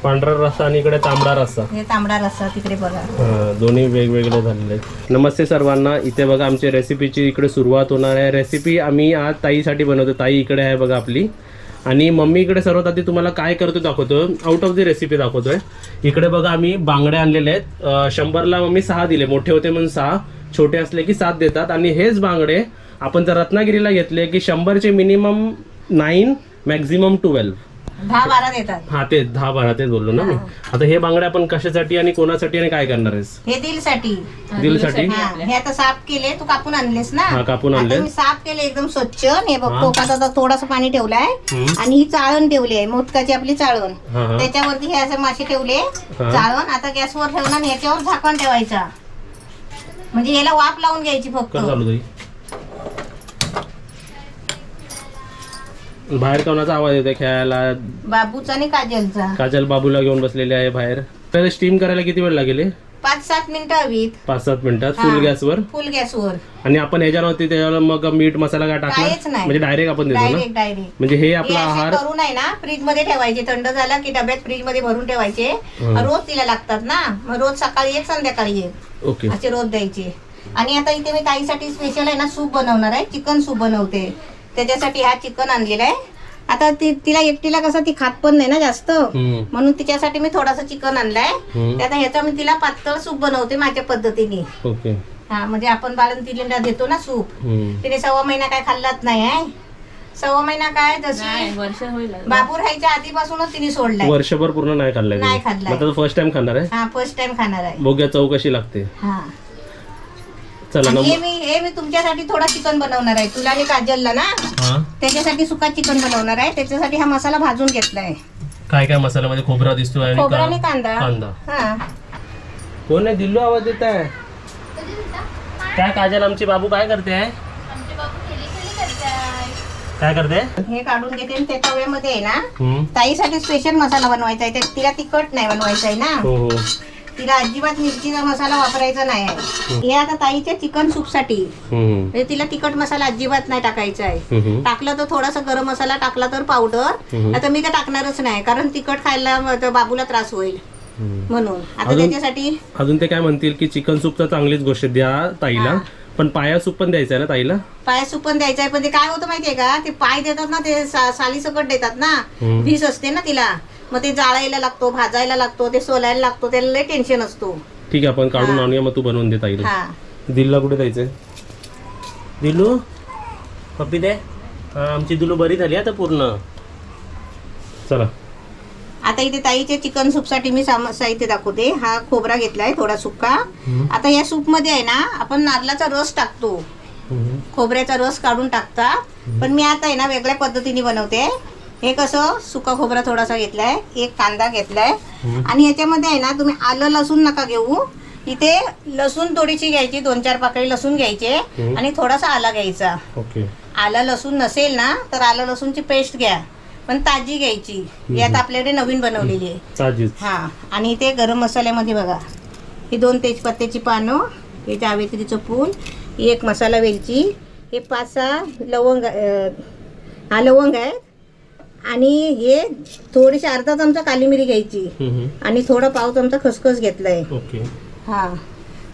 पांढरा रस्सा आणि इकडे तांबडा रस्सा. हे तांबडा रस्सा तिकडे बघा. दोन्ही वेगवेगळे झालेले आहेत. नमस्ते सर्वांना. इथे बघा आमच्या रेसिपीची इकडे सुरुवात होणार आहे. रेसिपी आम्ही आज ताईसाठी बनवतो. ताई इकडे आहे बघा आपली, आणि मम्मी इकडे सर्वात आधी तुम्हाला काय करतो दाखवतो, आउट ऑफ द रेसिपी दाखवतोय. इकडे बघा आम्ही बांगडे आणलेले आहेत. 100ला मम्मी 6 दिले, मोठे होते म्हणून 6, छोटे असले की 7 देतात. आणि हेच बांगडे आपण जर रत्नागिरीला घेतले की 100चे मिनिमम 9 मॅक्झिमम 12, 10-12 देतात. हा ते 10-12 तेच बोललो ना मी. आता हे बांगडे आपण कशासाठी आणि कोणासाठी आणि काय करणार आहेस? हे दिलसाठी. दिलसाठी. हे आता साफ केले, तू कापून आणलेस ना. हा, कापून आणले. मी साफ केले एकदम स्वच्छ. हे बघ टोकात आता थोडंसं पाणी ठेवलंय आणि ही चाळण ठेवली आहे, मोदकाची आपली चाळण. त्याच्यावरती हे असे मासे ठेवले चाळण. आता गॅसवर ठेवणार आणि याच्यावर झाकण ठेवायचा, म्हणजे याला वाफ लावून घ्यायची फक्त. बाहेर कोणाचा आवाज येतोय खेळायला? बाबूचा आणि काजलचा. काजल बाबूला घेऊन बसलेले आहे बाहेर. तर स्टीम करायला किती वेळ लागेल? 5-7 मिनिटं हवीत. 5-7 मिनिटात फुल गॅसवर. फुल गॅसवर. आणि आपण ह्याच्यावरती त्याच्यावर मग मीठ मसाला काय काहीच टाकणार? नाही. म्हणजे डायरेक्ट आपण देतो ना. डायरेक्ट. म्हणजे हे आपला आहार करून आहे ना फ्रीज मध्ये ठेवायचे. थंड झाला की डब्यात फ्रीज मध्ये भरून ठेवायचे. रोज तिला लागतात ना, मग रोज सकाळी एक संध्याकाळी एक. ओके. असे रोज द्यायचे. आणि आता इथे मी ताईसाठी स्पेशल आहे ना सूप बनवणार आहे. चिकन सूप बनवते. त्याच्यासाठी हा चिकन आणलेला आहे. आता तिला एकटीला कसं ती खात पण नाही ना जास्त, म्हणून तिच्यासाठी मी थोडासा चिकन आणलाय. आता ह्याचा मी तिला पातळ सूप बनवते माझ्या पद्धतीने. ओके. हा, म्हणजे आपण बाळंतीला देतो ना सूप. तिने 1.25 महिना काय खाल्लाच नाही आहे. 1.25 महिना काय, जशी वर्ष होईल. बाबू राहायच्या आधीपासूनच तिने सोडलाय. वर्षभर पूर्ण नाही खाल्लाय? नाही खाल्लाय. आता फर्स्ट टाइम खाणार आहे. हा, फर्स्ट टाइम खाणार आहे. बघूया चव कशी लागते. हा. चला ना. हे मी तुमच्यासाठी थोडा चिकन बनवणार आहे, तुला आणि काजलला ना. त्याच्यासाठी सुका चिकन बनवणार आहे. त्याच्यासाठी हा मसाला भाजून घेतलाय. काय काय मसाल्यामध्ये? खोबरा दिसतोय खोबरा आणि कांदा. हा. कोण आहे? दिल्लू आवाज देत आहे काय? काजल आमची बाबू काय करते आहे? काय करते? हे काढून घेते आणि त्या तव्यामध्ये आहे ना ताईसाठी स्पेशल मसाला बनवायचा आहे. तिला तिखट नाही बनवायचं आहे ना. हो. तिला अजिबात मिरचीचा मसाला वापरायचा नाही आहे. हे आता ताईच्या चिकन सूप साठी तिला तिखट मसाला अजिबात नाही टाकायचा आहे. टाकलं तर थोडासा गरम मसाला टाकला तर पावडर. आता मी काय टाकणारच नाही, कारण तिखट खायला बाबूला त्रास होईल म्हणून. आता त्याच्यासाठी अजून ते काय म्हणतील की चिकन सूप तर चांगलीच गोष्ट द्या ताईला, पण पाया सूप पण द्यायचा आहे ना ताईला? पाय सूप पण द्यायचा आहे, पण ते काय होतं माहितीये का, ते पाय देतात ना ते सालीसकट देतात ना. भीस असते ना तिला, मग ते जाळायला लागतो, भाजायला लागतो, ते सोलायला लागतो, त्याला लय टेन्शन असतो. ठीक आहे, आपण काढून आणूया. मग तू बनवून दे ताईला. दिल्लूला कुठे जायचंय? दिल्लू पप्पी दे. आमची दिल्लू बरी झाली आता पूर्ण. चला. आता इथे ताईच्या चिकन सूप साठी मी साहित्य दाखवते. हा खोबरा घेतलाय थोडा सुका. आता या सूप मध्ये आहे ना आपण नारळाचा रस टाकतो, खोबऱ्याचा रस काढून टाकता. पण मी आता आहे ना वेगळ्या पद्धतीने बनवते. हे कसं, सुका खोबरा थोडासा घेतलाय, एक कांदा घेतलाय, आणि ह्याच्यामध्ये आहे ना तुम्ही आलं लसूण नका घेऊ. इथे लसूण थोडीशी घ्यायची, 2-4 पाकळी लसूण घ्यायचे आणि थोडासा आला घ्यायचा. आलं लसूण नसेल ना तर आलं लसूणची पेस्ट घ्या, पण ताजी घ्यायची. यात आपल्याकडे नवीन बनवलेली आहे. हा. आणि इथे गरम मसाल्यामध्ये बघा, ही 2 तेजपत्त्याची पानं, हे जावेत्रीचं फूल, ही 1 मसाला वेलची, हे 5-6 लवंग, हा लवंग आहे, आणि हे थोडीशी अर्धा चमचा काली मिरी घ्यायची, आणि थोडा पाव चमचा खसखस घेतलाय. हा.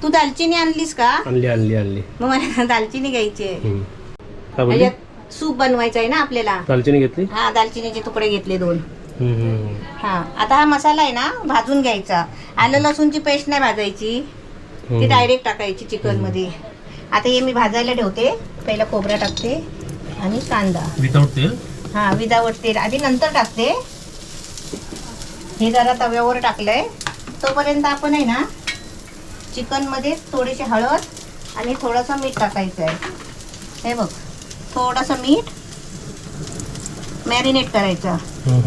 तू दालचिनी आणलीस का? आणली. मग मला दालचिनी घ्यायची आहे. सूप बनवायचं आहे ना आपल्याला. दालचिनी घेतली? हा, दालचिनीचे तुकडे घेतले 2. हा. आता हा मसाला आहे ना भाजून घ्यायचा. आलं लसूणची पेस्ट नाही भाजायची, ती डायरेक्ट टाकायची चिकन मध्ये. आता हे मी भाजायला ठेवते. पहिला खोबरा टाकते आणि कांदा विदाउट तेल. हा, विदाउट तेल आधी नंतर टाकते. हे जरा तव्यावर टाकलंय. तोपर्यंत आपण आहे ना चिकन मध्ये थोडीशी हळद आणि थोडंसं मीठ टाकायचं आहे. हे बघ, थोडंसं मीठ मॅरिनेट करायचं,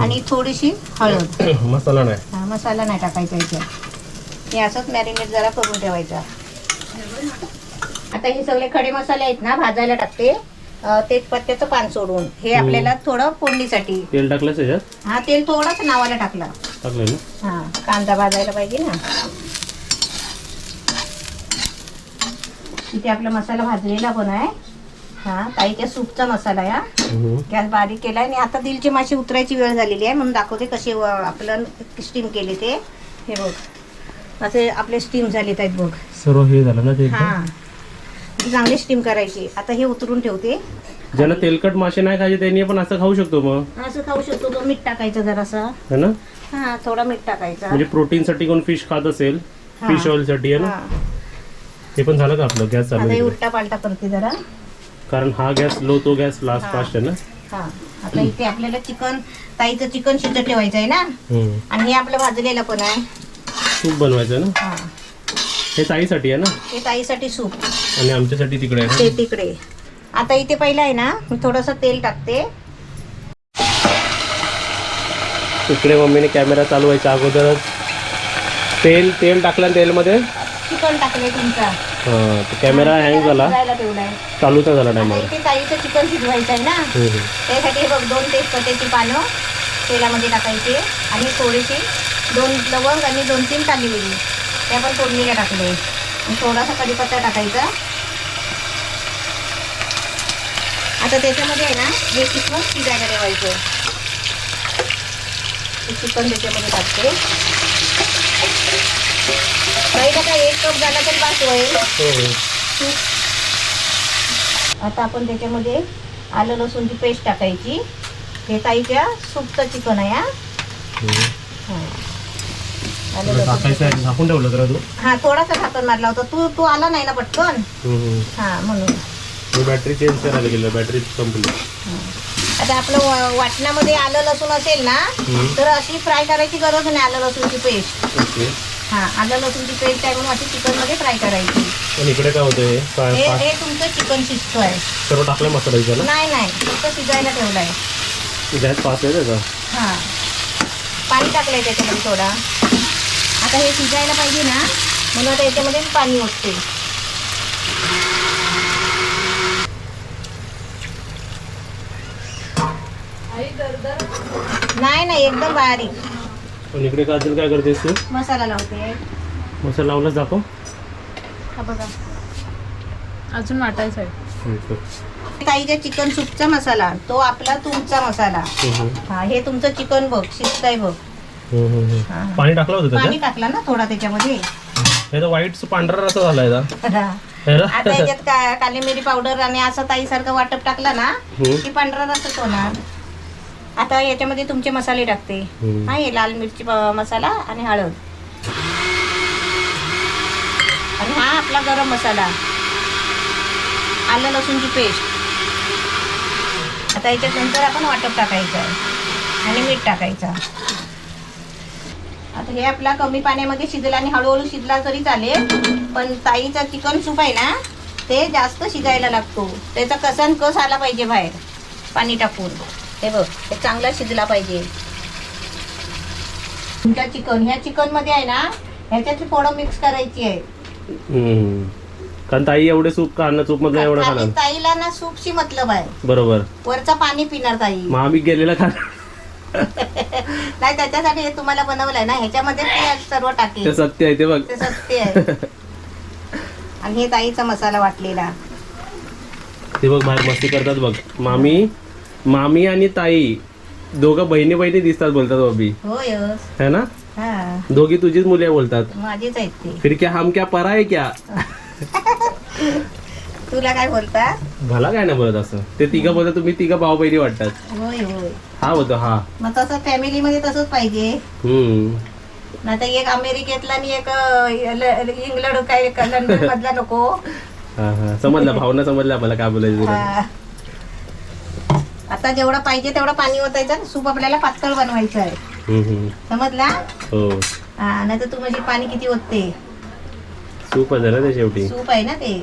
आणि थोडीशी हळद. मसाला नाही. हा, मसाला नाही टाकायचा याच्यात. हे असंच मॅरिनेट जरा करून ठेवायचा. आता हे सगळे खडे मसाले आहेत ना भाजायला टाकते. तेजपत्त्याचं पान सोडून हे आपल्याला थोडं फोडणीसाठी. तेल टाकलं त्याच्यात? हा, तेल थोडंच नावाला टाकलं ना. हा, कांदा भाजायला पाहिजे ना. इथे आपला मसाला भाजलेला पण आहे. हा ताईच्या सूपचा मसाला या हम्म. गॅस बारीक केलाय आणि आता दिलचे मासे उतरायची वेळ झालेली आहे म्हणून दाखवते कसे आपलं स्टीम केले ते. हे बघ असे आपले स्टीम झालेत आहेत बघ. सर्व हे झालं ना ते एकदम? हा चांगले स्टीम करायची. आता हे उतरून ठेवते. ज्याला तेलकट मासे नाही खायचे त्यांनी पण असं खाऊ शकतो मग, असं खाऊ शकतो तो. मीठ टाकायचं जरासा. है ना? हा थोडा मीठ टाकायचा. म्हणजे प्रोटीन साठी कोण फिश खात असेल, हा. फिश ऑइल साठी आहे ना. हा. ते पण झालं का आपलं? गॅस चालू आता आहे हे इकडे. उलटा पालटा करते जरा. कारण हा गॅस लो, तो गॅस लास्ट हा. फास्ट आहे ना. हा आता इथे आपल्याला चिकन, ताईचं चिकन शिजत ठेवायचं आहे ना. हम्म. आणि हे आपलं भाजलेलं पण आहे. सूप बनवायचं आहे ना. हा हे ताईसाठी आहे ना, हे ताईसाठी सूप, आणि आमच्यासाठी तिकडे आहे ते ना. तिकडे. आता इथे पहिलं आहे ना मी थोडंसं तेल टाकते. इकडे मम्मीने कॅमेरा चालू व्हायच्या अगोदरच तेल टाकलं आणि तेलमध्ये चिकन टाकले तुमचा. कॅमेरा हँग झाला, शिजायला ठेवलाय. चालूच नाही झाला आता टायमर. इथे ताईचं चिकन शिजवायचं आहे ना. त्यासाठी हे बघ 2 तेजपत्त्याची पानं तेलामध्ये टाकायची आणि थोडीशी 2 लवंग आणि 2-3 काली मिरी त्या पण फोडणीला टाकले. आणि थोडासा कढीपत्ता टाकायचा. आता त्याच्यामध्ये आहे ना हे चिकन शिजायला ठेवायचं. हे चिकन त्याच्यामध्ये टाकते. पहिला काय 1 कप झाला तर बास होईल. आता आपण त्याच्यामध्ये आलं लसूणची पेस्ट टाकायची. हे ताईच्या सूपचं चिकन आहे हा. आलं लसूण टाकायचं आहे, झाकून ठेवलं तर तू. हा थोडासा झाकण मारला होता. तू आला नाही ना पटकन. हा म्हणून मी बॅटरी चेंज करायला गेलो, बॅटरी संपली. आता आपलं वाटणामध्ये आलं लसूण असेल ना तर अशी फ्राय करायची गरज नाही. आलं लसूणची पेस्ट. ओके. हा आलं लसूणची पेस्ट आहे म्हणून अशी चिकन मध्ये फ्राय करायची. पण इकडे काय होतं हे तुमचं चिकन शिजतोय. सर्व टाकलं मसाला ना. नाही फक्त शिजायला ठेवलंय. गॅस फास्ट आहे त्याचा. हा पाणी टाकलंय त्याच्यामध्ये थोडा. आता हे शिजायला पाहिजे ना म्हणून आता याच्यामध्ये पाणी ओतते. नाही एकदम बारीक. पण इकडे काय असेल, काय करतेस तू? मसाला लावते. मसाला लावलाच दाखव. हा बघा अजून वाटायचं आहे. ताईच्या चिकन सूपचा मसाला, तो आपला तुमचा मसाला. हा हे तुमचं चिकन बघ शिजतंय बघ. हा. पाणी टाकलं होतं पाणी त्याच्यात? टाकला ना थोडा त्याच्यामध्ये. हे तर व्हाईट पांढरा रसा झालाय का? है ना? आता याच्यात काली मिरी पावडर आणि असं ताईसारखं वाटप टाकला ना की पांढरा रसच होणार. आता याच्यामध्ये तुमचे मसाले टाकते. हा हे लाल मिरची मसाला आणि हळद आणि हा आपला गरम मसाला, आलं लसूणची पेस्ट. आता याच्यात नंतर आपण वाटप टाकायचं आहे आणि मीठ टाकायचं. आता हे आपला कमी पाण्यामध्ये शिजला आणि हळूहळू शिजला तरी चालेल. पण ताईचा चिकन सूप आहे ना ते जास्त शिजायला लागतो. त्याचा कसा कस आला पाहिजे बाहेर पाणी टाकून. हे बघ हे चांगला शिजला पाहिजे. तुमच्या चिकन ह्या चिकन मध्ये आहे ना ह्याच्यात थोडं मिक्स करायची आहे. कारण ताई एवढे सूप खाणं, सूप मधलं एवढं खाली खाणार. ताईला ना सूपशी मतलब आहे. बरोबर. वरचा पाणी पिणार ताई. मग आम्ही गेलेला खाणार. नाही त्याच्यासाठी हे तुम्हाला बनवलंय ना. ह्याच्यामध्ये ते सर्व ते टाकेल. सत्य आहे ते बघ. ते सत्य आहे. आणि हे ताईचा मसाला वाटलेला. ते बघ बाहेर मस्ती करतात बघ. मामी आणि ताई दोघं बहिणी दिसतात बोलतात बॉबी. होय है ना? हा दोघी तुझीच मुले बोलतात. माझीच आहेत ते. फिर क्या हम क्या परा है क्या? तुला काय बोलता? मला काय नाही बोलत असं. ते तिघं बोलतात, तुम्ही तिघं भाऊ बहिणी वाटतात. होय होय हा होतो हा. मग तसं फॅमिलीमध्ये तसंच पाहिजे. नाही तर एक अमेरिकेतला आणि एक इंग्लंड काय लंडन मधला नको. हा समजला, भावना समजला मला काय बोलायचं तुला. हा. आता जेवढा पाहिजे तेवढं पाणी ओतायचं. सूप आपल्याला पातळ बनवायचं आहे. समजला? हो. हा नाही तर तू म्हणजे पाणी किती ओतते. सूप आहे ना ते शेवटी. सूप आहे ना ते.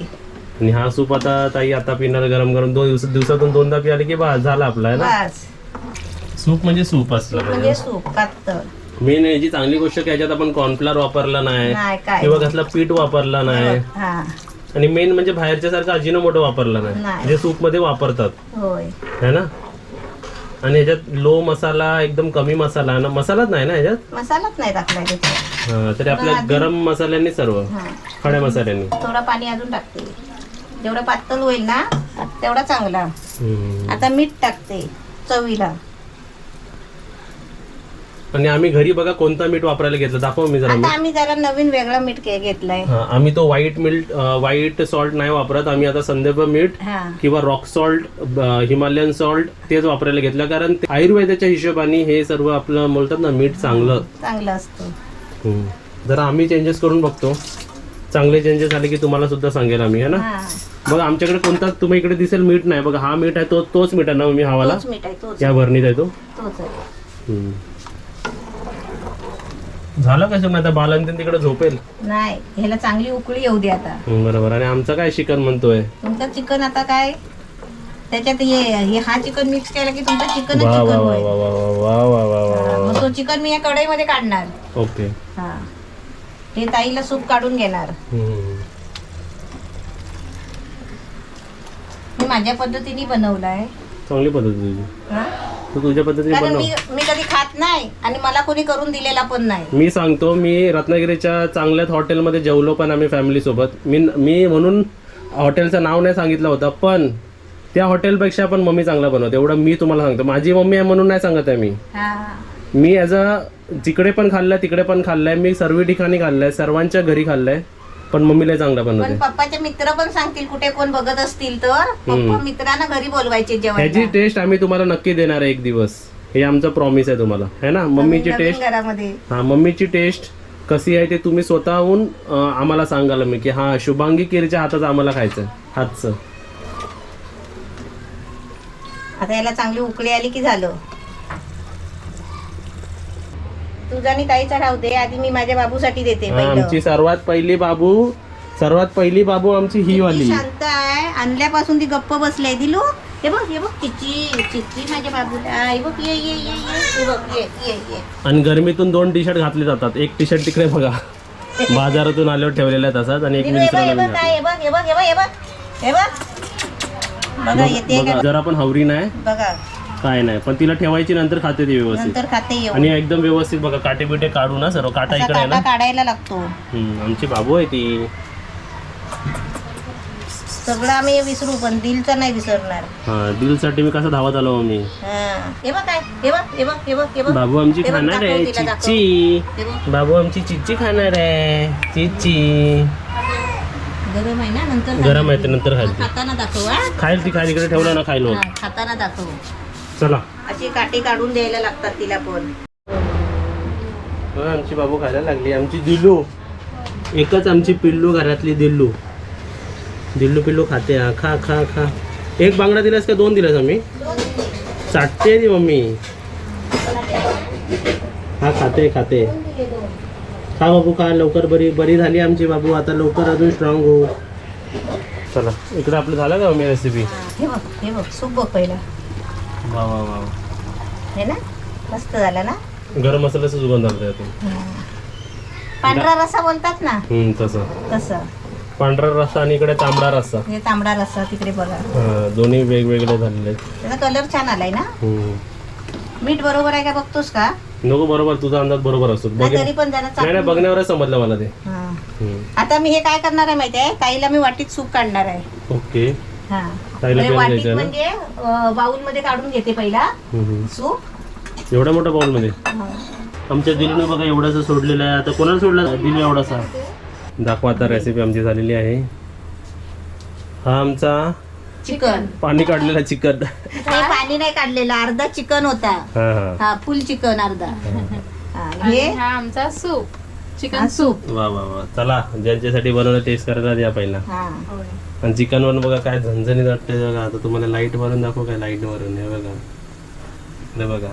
आणि हा सूप आता ताई आता पिणार गरम गरम. दिवसातून 2दा पियाले की बस झाला आपला, है ना? बस सूप म्हणजे सूप असलं म्हणजे पाहिजे. सूप पातळ. मेन याची चांगली गोष्ट की याच्यात आपण कॉर्नफ्लॉर वापरला नाही नाही काय किंवा कसला पीठ वापरला नाही. हा आणि मेन म्हणजे बाहेरच्या सारखं अजिनोमोटो वापरला नाही, नाही. जे सूप मध्ये वापरतात, होय है ना? आणि ह्याच्यात लो मसाला, एकदम कमी मसाला ना, मसालाच नाही ना ह्याच्यात. मसालाच नाही टाकलाय त्याच्यात. तरी आपल्या गरम मसाल्यांनी सर्व हा खड्या मसाल्यांनी. थोडा पाणी अजून टाकते. जेवढं पातळ होईल ना तेवढा चांगला. आता मीठ टाकते चवीला. आणि आम्ही घरी बघा कोणता मीठ वापरायला घेतलं दाखव मी जरा. आता आम्ही जरा नवीन वेगळा मीठ घेतलाय. आम्ही तो व्हाईट सॉल्ट नाही वापरत. आम्ही आता संदर्भ मीठ किंवा रॉक सॉल्ट, हिमालयन सॉल्ट तेच वापरायला घेतलं, कारण आयुर्वेदाच्या हिशोबाने हे सर्व आपलं बोलतात ना मीठ चांगलं असतं. जरा आम्ही चेंजेस करून बघतो. चांगले चेंजेस आले की तुम्हाला सुद्धा सांगेल आम्ही, है ना. बघा आमच्याकडे कोणता तुम्ही इकडे दिसेल मीठ नाही बघा. हा मीठ आहे तोच मीठ आहे ना मी हवाला या भरणीत आहे तो. झालं कसं आता बालांतीन तिकडे झोपेल नाही. ह्याला चांगली उकळी येऊ दे आता. बरोबर. आणि आमचं काय चिकन म्हणतोय. तुमचं चिकन आता काय त्याच्यात हे हा चिकन मिक्स केला की तुमचं चिकन वा वा चिकन वा होईल. वा वा वा वा वा वा. मग तो चिकन मी या कढईमध्ये काढणार. ओके. हा हे ताईला सूप काढून घेणार. मी माझ्या पद्धतीने बनवलाय. चांगली पद्धत तुझी. तू तुझ्या पद्धतीने कारण बनव. मी कधी खात नाही आणि मला कोणी करून दिलेला पण नाही. मी सांगतो, मी रत्नागिरीच्या चांगल्याच हॉटेलमध्ये जेवलो पण आम्ही फॅमिली सोबत. मी म्हणून हॉटेलचं नाव नाही सांगितलं होतं, पण त्या हॉटेलपेक्षा पण मम्मी चांगला बनवते एवढं मी तुम्हाला सांगतो. माझी मम्मी आहे म्हणून नाही सांगत आहे मी ॲज अ जिकडे पण खाल्लंय तिकडे पण खाल्लंय, मी सर्व ठिकाणी खाल्लंय, सर्वांच्या घरी खाल्लंय, पण मम्मीला चांगला बनवते. पण पप्पाचे मित्र पण सांगतील कुठे कोण बघत असतील तर पप्पा मित्रांना घरी बोलवायचे जेवायला. ह्याची टेस्ट आम्ही तुम्हाला नक्की देणार आहे एक दिवस. हे आमचं प्रॉमिस आहे तुम्हाला, है ना. मम्मीची टेस्ट घरामध्ये मम्मीची टेस्ट कशी आहे ते तुम्ही स्वतःहून आम्हाला सांगाल मी की हा शुभांगी कीरच्या हाताचं आम्हाला खायचं हातचं. आता याला चांगली उकळी आली की झालं. तुझा आणि ताईचा राहू दे. आधी मी माझ्या बाबूसाठी देते. आमची सर्वात पहिली बाबू आमची ही वाली शांत आहे. आणल्यापासून ती गप्प बसले. दिलू हे बघ चिच्ची माझ्या बाबूला. हे बघ ये ये ये ये बघ ये. आणि गरमीतून 2 टी शर्ट घातले जातात. एक टी शर्ट तिकडे बघा बाजारातून आल्यावर ठेवलेला आहे तसाच, आणि एक मी बघा. जरा पण हवरी नाही बघा काय नाही, पण तिला ठेवायची नंतर खाते ती व्यवस्थित. नंतर खाते आणि एकदम व्यवस्थित बघा. काटे बिटे काढू ना सर्व. काटा इकडे आहे ना, काढायला लागतो. आमची बाबू आहे ती. सगळं आम्ही विसरू पण दिलचं नाही विसरणार. दिलसाठी मी कसं धावत आलो मम्मी. हे बघ काय हे बघ बाबू आमची खाणार आहे चिच्ची. बाबू आमची चिच्ची खाणार आहे. चिच्ची गरम आहे ना, नंतर गरम आहे नंतर खायला. खाताना दाखव. खाईल ती खायला इकडे ठेवलं ना खायला. खाताना दाखव. चला अशी काटे काढून द्यायला लागतात तिला पण. आमची बाबू खायला लागली. आमची दिल्लू एकच आमची पिल्लू घरातली दिल्लू पिल्लू खाते. खा खा खा. एक बांगडा दिलास का 2 दिलास आम्ही. चाटते ती मम्मी. हा खाते खा बाबू खा. लवकर बरी झाली आमची बाबू. आता लवकर अजून स्ट्रॉंग हो. चला इकडे आपलं झालं का मम्मी रेसिपी. हे बघ सूप बघ पहिला. वा वा वा. हे ना मस्त झाला ना. गरम मसाल्याचा सुगंध आला त्यातून. पांढरा रस्सा बोलतात ना तसं. पांढरा रस्सा आणि इकडे तांबडा रस्सा. हे तांबडा रस्सा तिकडे बघा. दोन्ही वेगवेगळे झालेले. त्याचा कलर छान आलाय ना. मीठ बरोबर आहे का बघतोस का. नको बरोबर. तुझा अंदाज बरोबर असतो. तरी पण जरा नाही बघण्यावरच समजलं मला ते. आता मी हे काय करणार आहे माहितीये. ताईला मी वाटीत सूप काढणार आहे. ओके. वाटीत म्हणजे बाउल मध्ये काढून घेते पहिला सूप. एवढ्या मोठ्या बाउल मध्ये. आमच्या दिलूने बघा एवढासा सोडलेला आहे. आता कोणाला सोडला दिलू एवढासा. दाखवा आता रेसिपी आमची झालेली आहे. हा आमचा चिकन पाणी काढलेला चिकन. पाणी नाही काढलेला. अर्धा चिकन होता. फुल चिकन अर्धा. हे हा आमचा सूप. Chicken soup. वा वा वा. चला ज्यांच्यासाठी बनवलं टेस्ट करायला द्या पहिला. आणि चिकन वरून बघा काय झणझणीत वाटते बघा. आता तुम्हाला लाईट वरून दाखवू काय. लाईट वरून हे बघा.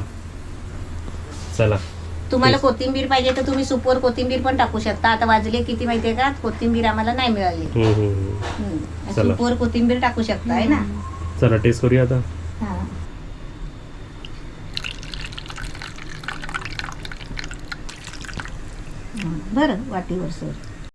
चला तुम्हाला कोथिंबीर पाहिजे तर तुम्ही सूपवर कोथिंबीर पण टाकू शकता. आता वाजले किती माहितीये का. कोथिंबीर आम्हाला नाही मिळाली. सूपवर कोथिंबीर टाकू शकता आहे ना. चला टेस्ट करूया आता. बरं वाटीवर सर.